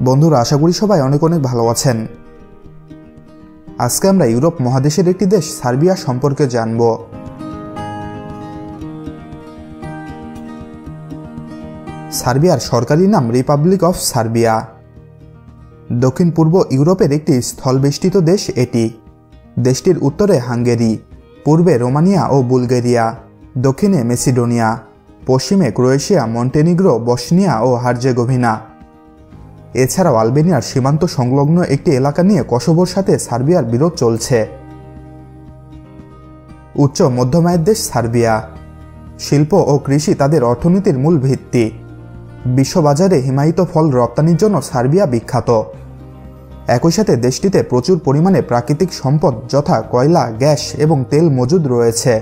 বন্ধুরা, আশা করি সবাই অনেক অনেক ভালো আছেন। আজকে আমরা ইউরোপ মহাদেশের একটি দেশ সার্বিয়া সম্পর্কে জানব। সার্বিয়ার সরকারি নাম রিপাবলিক অফ সার্বিয়া। দক্ষিণ পূর্ব ইউরোপের একটি স্থলবেষ্টিত দেশ এটি। দেশটির উত্তরে হাঙ্গেরি, পূর্বে রোমানিয়া ও বুলগেরিয়া, দক্ষিণে মেসিডোনিয়া, পশ্চিমে ক্রোয়েশিয়া, মন্টেনিগ্রো, বসনিয়া ও হার্জেগোভিনা। এছাড়াও আলবেনিয়ার সীমান্ত সংলগ্ন একটি এলাকা নিয়ে কসোভোর সাথে সার্বিয়ার বিরোধ চলছে। উচ্চ মধ্যমায়ের দেশ সার্বিয়া। শিল্প ও কৃষি তাদের অর্থনীতির মূল ভিত্তি। বিশ্ববাজারে হিমায়িত ফল রপ্তানির জন্য সার্বিয়া বিখ্যাত। একই সাথে দেশটিতে প্রচুর পরিমাণে প্রাকৃতিক সম্পদ যথা কয়লা, গ্যাস এবং তেল মজুদ রয়েছে।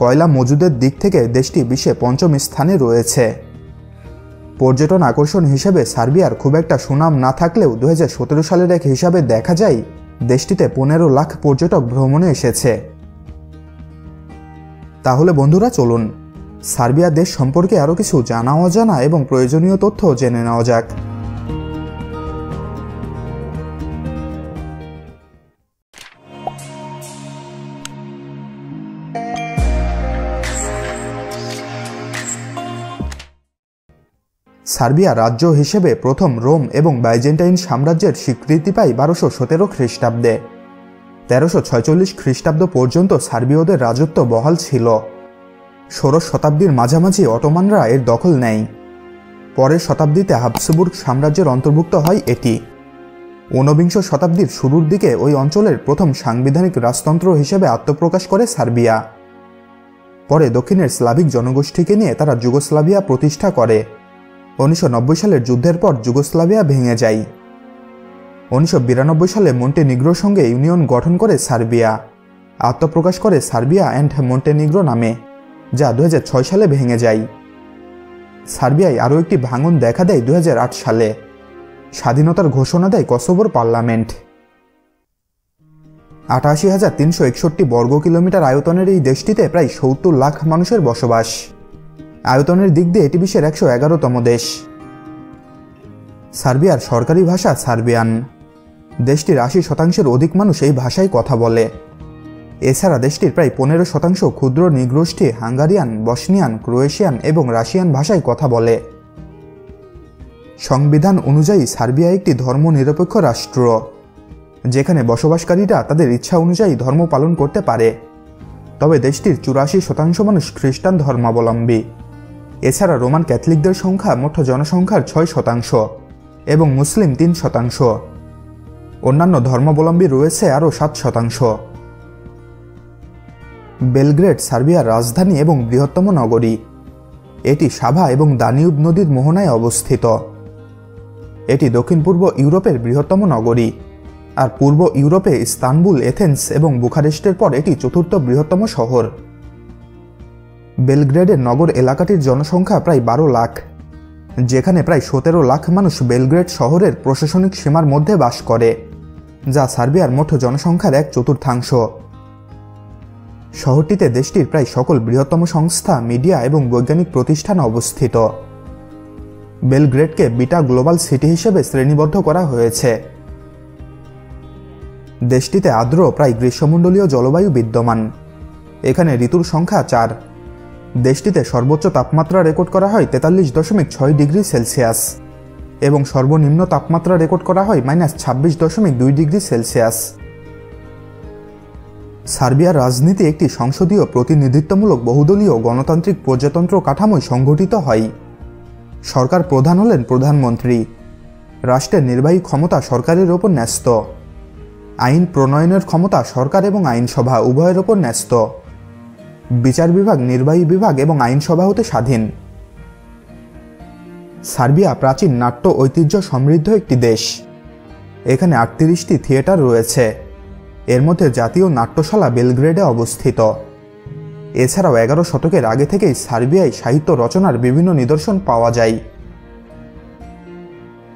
কয়লা মজুদের দিক থেকে দেশটি বিশ্বে পঞ্চম স্থানে রয়েছে। পর্যটন আকর্ষণ হিসেবে সার্বিয়ার খুব একটা সুনাম না থাকলেও 2017 সালের এক হিসাবে দেখা যায় দেশটিতে 15 লাখ পর্যটক ভ্রমণে এসেছে। তাহলে বন্ধুরা, চলুন সার্বিয়া দেশ সম্পর্কে আরও কিছু জানা অজানা এবং প্রয়োজনীয় তথ্য জেনে নেওয়া যাক। সার্বিয়া রাজ্য হিসেবে প্রথম রোম এবং বাইজেন্টাইন সাম্রাজ্যের স্বীকৃতি পায় 1217 খ্রিস্টাব্দে। 1346 খ্রিস্টাব্দ পর্যন্ত সার্বীয়দের রাজত্ব বহাল ছিল। 16 শতাব্দীর মাঝামাঝি অটোমানরা এর দখল নেয়। পরের শতাব্দীতে হাবসবুর্গ সাম্রাজ্যের অন্তর্ভুক্ত হয় এটি। 19বিংশ শতাব্দীর শুরুর দিকে ওই অঞ্চলের প্রথম সাংবিধানিক রাজতন্ত্র হিসেবে আত্মপ্রকাশ করে সার্বিয়া। পরে দক্ষিণের স্লাভিক জনগোষ্ঠীকে নিয়ে তারা যুগোস্লাভিয়া প্রতিষ্ঠা করে। 1990 সালের যুদ্ধের পর যুগোস্লাভিয়া ভেঙে যায়। 1992 সালে মন্টেনিগ্রোর সঙ্গে ইউনিয়ন গঠন করে সার্বিয়া। আত্মপ্রকাশ করে সার্বিয়া অ্যান্ড মন্টেনিগ্রো নামে, যা 2006 সালে ভেঙে যায়। সার্বিয়ায় আরও একটি ভাঙন দেখা দেয় 2008 সালে। স্বাধীনতার ঘোষণা দেয় কসোভোর পার্লামেন্ট। 88,361 বর্গ কিলোমিটার আয়তনের এই দেশটিতে প্রায় 70 লাখ মানুষের বসবাস। আয়তনের দিক দিয়ে এটি বিশ্বের 111তম দেশ। সার্বিয়ার সরকারি ভাষা সার্বিয়ান। দেশটির 80% অধিক মানুষ এই ভাষায় কথা বলে। এছাড়া দেশটির প্রায় 15% ক্ষুদ্র নৃগোষ্ঠী হাঙ্গারিয়ান, বসনিয়ান, ক্রোয়েশিয়ান এবং রাশিয়ান ভাষায় কথা বলে। সংবিধান অনুযায়ী সার্বিয়া একটি ধর্মনিরপেক্ষ রাষ্ট্র, যেখানে বসবাসকারীরা তাদের ইচ্ছা অনুযায়ী ধর্ম পালন করতে পারে। তবে দেশটির 84% মানুষ খ্রিস্টান ধর্মাবলম্বী। এছাড়া রোমান ক্যাথলিকদের সংখ্যা মোট জনসংখ্যার 6% এবং মুসলিম 3%। অন্যান্য ধর্মাবলম্বী রয়েছে আরও 7%। বেলগ্রেড সার্বিয়ার রাজধানী এবং বৃহত্তম নগরী। এটি সাভা এবং দানিউব নদীর মোহনায় অবস্থিত। এটি দক্ষিণ পূর্ব ইউরোপের বৃহত্তম নগরী, আর পূর্ব ইউরোপে ইস্তানবুল, এথেন্স এবং বুখারেস্টের পর এটি চতুর্থ বৃহত্তম শহর। বেলগ্রেডের নগর এলাকাটির জনসংখ্যা প্রায় 12 লাখ, যেখানে প্রায় 17 লাখ মানুষ বেলগ্রেড শহরের প্রশাসনিক সীমার মধ্যে বাস করে, যা সার্বিয়ার মোট জনসংখ্যার 1/4। শহরটিতে দেশটির প্রায় সকল বৃহত্তম সংস্থা, মিডিয়া এবং বৈজ্ঞানিক প্রতিষ্ঠান অবস্থিত। বেলগ্রেডকে বিটা গ্লোবাল সিটি হিসেবে শ্রেণীবদ্ধ করা হয়েছে। দেশটিতে আর্দ্র প্রায় গ্রীষ্মমণ্ডলীয় জলবায়ু বিদ্যমান। এখানে ঋতুর সংখ্যা 4। দেশটিতে সর্বোচ্চ তাপমাত্রা রেকর্ড করা হয় 43.6 ডিগ্রি সেলসিয়াস এবং সর্বনিম্ন তাপমাত্রা রেকর্ড করা হয় -26.2 ডিগ্রি সেলসিয়াস। সার্বিয়ার রাজনীতি একটি সংসদীয় প্রতিনিধিত্বমূলক বহুদলীয় গণতান্ত্রিক প্রজাতন্ত্র কাঠামোয় সংগঠিত হয়। সরকার প্রধান হলেন প্রধানমন্ত্রী। রাষ্ট্রের নির্বাহী ক্ষমতা সরকারের ওপর ন্যস্ত। আইন প্রণয়নের ক্ষমতা সরকার এবং আইনসভা উভয়ের ওপর ন্যস্ত। বিচার বিভাগ, নির্বাহী বিভাগ এবং আইনসভা হতে স্বাধীন। সার্বিয়া প্রাচীন নাট্য ঐতিহ্য সমৃদ্ধ একটি দেশ। এখানে 38টি থিয়েটার রয়েছে। এর মধ্যে জাতীয় নাট্যশালা বেলগ্রেডে অবস্থিত। এছাড়াও 11 শতকের আগে থেকেই সার্বিয়ায় সাহিত্য রচনার বিভিন্ন নিদর্শন পাওয়া যায়।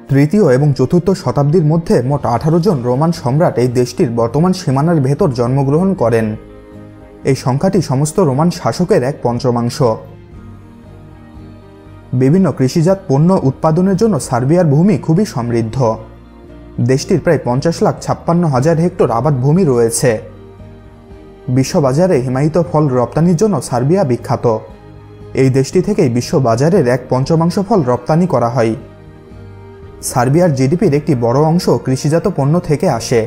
তৃতীয় এবং চতুর্থ শতাব্দীর মধ্যে মোট 18 জন রোমান সম্রাট এই দেশটির বর্তমান সীমানার ভেতর জন্মগ্রহণ করেন। এই সংখ্যাটি সমস্ত রোমান শাসকের 1/5। বিভিন্ন কৃষিজাত পণ্য উৎপাদনের জন্য সার্বিয়ার ভূমি খুবই সমৃদ্ধ। দেশটির প্রায় 50,56,000 হেক্টর আবাদ ভূমি রয়েছে। বিশ্ববাজারে হিমায়িত ফল রপ্তানির জন্য সার্বিয়া বিখ্যাত। এই দেশটি থেকেই বিশ্ববাজারের 1/5 ফল রপ্তানি করা হয়। সার্বিয়ার জিডিপির একটি বড় অংশ কৃষিজাত পণ্য থেকে আসে।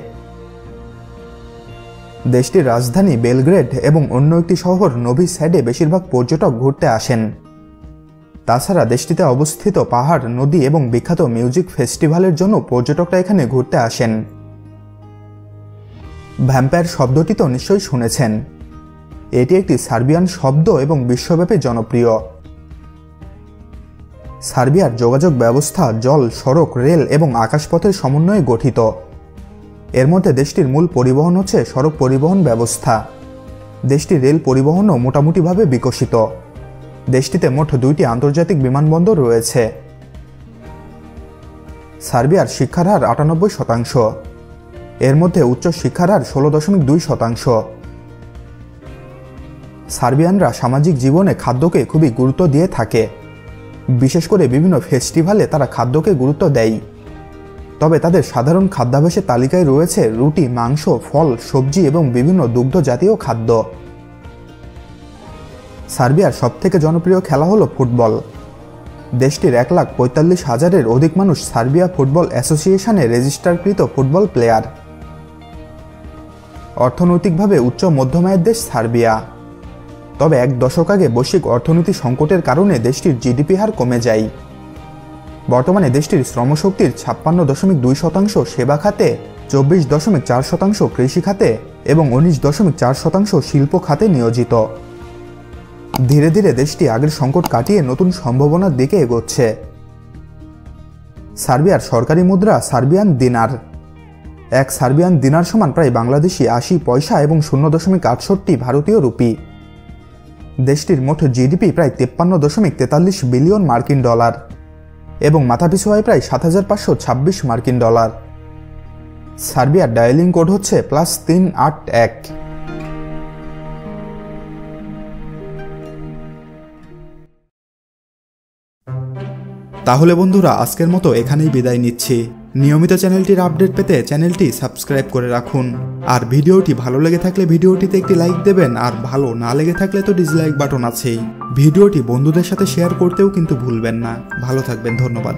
দেশটির রাজধানী বেলগ্রেড এবং অন্য একটি শহর নোভি স্যাডে বেশিরভাগ পর্যটক ঘুরতে আসেন। তাছাড়া দেশটিতে অবস্থিত পাহাড়, নদী এবং বিখ্যাত মিউজিক ফেস্টিভ্যালের জন্য পর্যটকরা এখানে ঘুরতে আসেন। ভ্যাম্পায়ার শব্দটি তো নিশ্চয়ই শুনেছেন। এটি একটি সার্বিয়ান শব্দ এবং বিশ্বব্যাপী জনপ্রিয়। সার্বিয়ার যোগাযোগ ব্যবস্থা জল, সড়ক, রেল এবং আকাশপথের সমন্বয়ে গঠিত। এর মধ্যে দেশটির মূল পরিবহন হচ্ছে সড়ক পরিবহন ব্যবস্থা। দেশটির রেল পরিবহনও মোটামুটিভাবে বিকশিত। দেশটিতে মোট 2টি আন্তর্জাতিক বিমানবন্দর রয়েছে। সার্বিয়ার শিক্ষার হার 98%। এর মধ্যে উচ্চ শিক্ষার হার 16.2%। সার্বিয়ানরা সামাজিক জীবনে খাদ্যকে খুবই গুরুত্ব দিয়ে থাকে। বিশেষ করে বিভিন্ন ফেস্টিভ্যালে তারা খাদ্যকে গুরুত্ব দেয়। তবে তাদের সাধারণ খাদ্যাভ্যাসের তালিকায় রয়েছে রুটি, মাংস, ফল, সবজি এবং বিভিন্ন দুগ্ধ জাতীয় খাদ্য। সার্বিয়ার সবথেকে জনপ্রিয় খেলা হলো ফুটবল। দেশটির 1,45,000-এর অধিক মানুষ সার্বিয়া ফুটবল অ্যাসোসিয়েশনে রেজিস্টারকৃত ফুটবল প্লেয়ার। অর্থনৈতিকভাবে উচ্চ মধ্যমায়ের দেশ সার্বিয়া। তবে 1 দশক আগে বৈশ্বিক অর্থনীতি সংকটের কারণে দেশটির জিডিপি হার কমে যায়। বর্তমানে দেশটির শ্রমশক্তির 56.2% সেবা খাতে, 24.4% কৃষি খাতে এবং 19.4% শিল্প খাতে নিয়োজিত। ধীরে ধীরে দেশটি আগের সংকট কাটিয়ে নতুন সম্ভাবনার দিকে এগোচ্ছে। সার্বিয়ার সরকারি মুদ্রা সার্বিয়ান দিনার। 1 সার্বিয়ান দিনার সমান প্রায় বাংলাদেশি 80 পয়সা এবং 0.68 ভারতীয় রুপি। দেশটির মোট জিডিপি প্রায় 53.43 বিলিয়ন মার্কিন ডলার এবং মাথাপিছু হয় প্রায় 7,526 মার্কিন ডলার। সার্বিয়ার ডায়ালিং কোড হচ্ছে +381। তাহলে বন্ধুরা, আজকের মতো এখানেই বিদায় নিচ্ছি। নিয়মিত চ্যানেলটির আপডেট পেতে চ্যানেলটি সাবস্ক্রাইব করে রাখুন। আর ভিডিওটি ভালো লেগে থাকলে ভিডিওটিতে একটি লাইক দেবেন, আর ভালো না লেগে থাকলে তো ডিসলাইক বাটন আছেই। ভিডিওটি বন্ধুদের সাথে শেয়ার করতেও কিন্তু ভুলবেন না। ভালো থাকবেন, ধন্যবাদ।